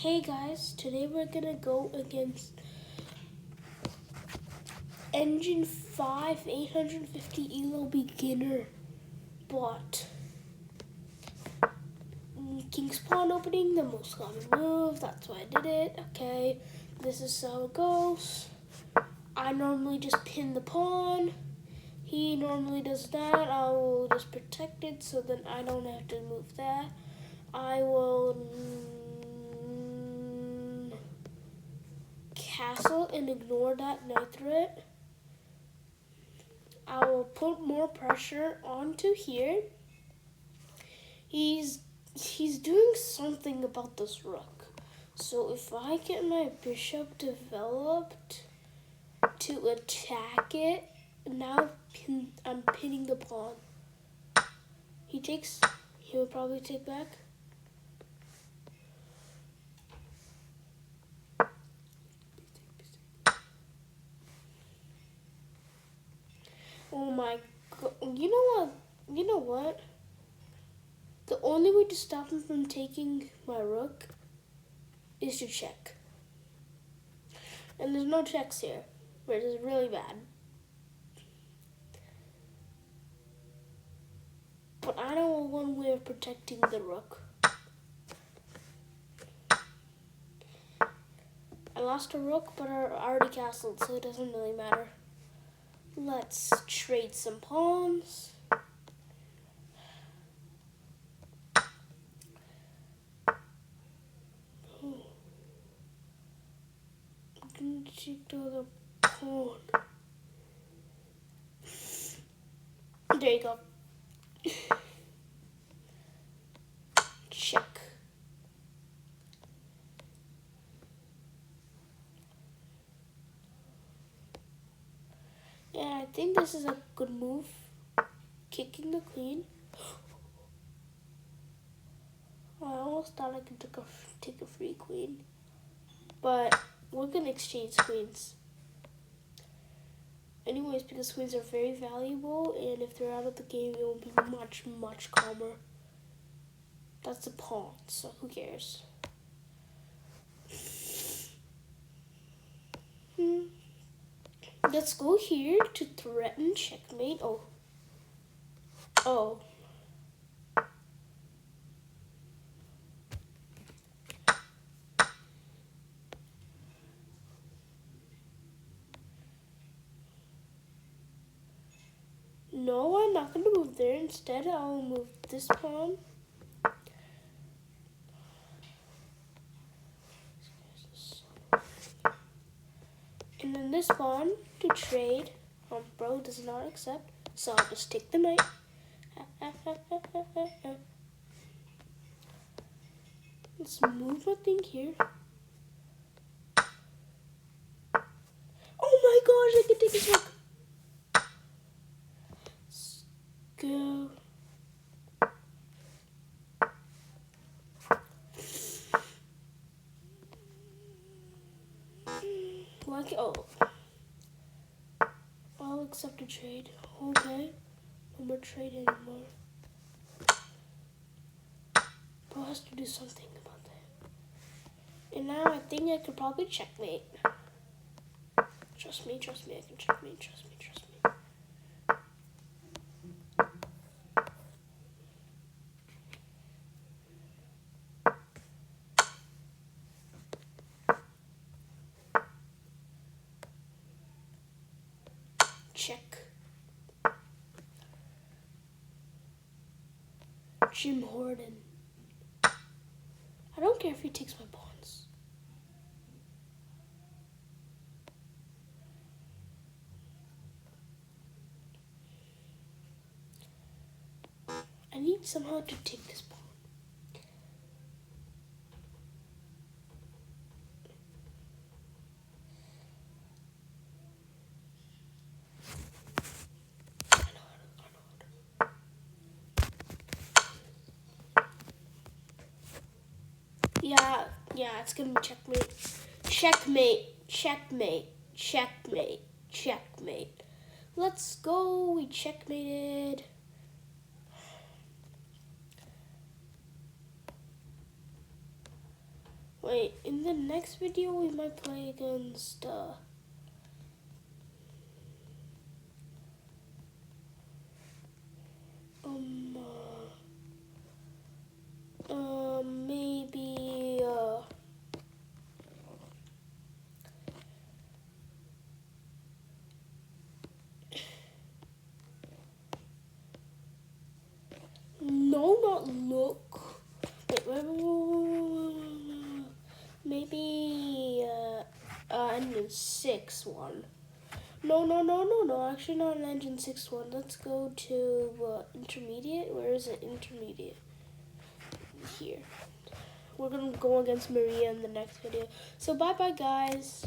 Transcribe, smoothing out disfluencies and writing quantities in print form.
Hey guys, today we're gonna go against Engine 5 850 Elo Beginner bot. King's Pawn opening, the most common move, that's why I did it. Okay, this is how it goes. I normally just pin the pawn. He normally does that. I will just protect it so then I don't have to move that. I will castle and ignore that knight threat. I will put more pressure onto here. He's doing something about this rook. So if I get my bishop developed to attack it, now I'm pinning the pawn. He will probably take back. Oh my god, you know what? The only way to stop him from taking my rook is to check. And there's no checks here, which is really bad. But I know one way of protecting the rook. I lost a rook, but I already castled, so it doesn't really matter. Let's trade some pawns. I'm gonna take the other pawn. There you go. Check. Yeah, I think this is a good move. Kicking the queen. I almost thought I could take a free queen. But we're going to exchange queens. Anyways, because queens are very valuable, and if they're out of the game, it will be much, much calmer. That's a pawn, so who cares? Let's go here to threaten checkmate. Oh. No, I'm not going to move there. Instead, I'll move this pawn. And then this pawn to trade. Bro does not accept. So I'll just take the knight. Let's move my thing here. Oh my gosh, I can take his rook. Let's go. I'll accept a trade. Okay. No more trade anymore. Bro has to do something about that. And now I think I could probably checkmate. Trust me, I can checkmate, trust me. Check. Jim Horden. I don't care if he takes my pawns. I need somehow to take this pawn. Yeah, it's gonna be checkmate. Let's go, we checkmated. Wait, in the next video we might play against maybe no, not look. Wait, maybe engine 6 one. No. Actually, not an engine 6 one. Let's go to intermediate. Where is it? Intermediate. Here. We're gonna go against Maria in the next video. So bye, guys.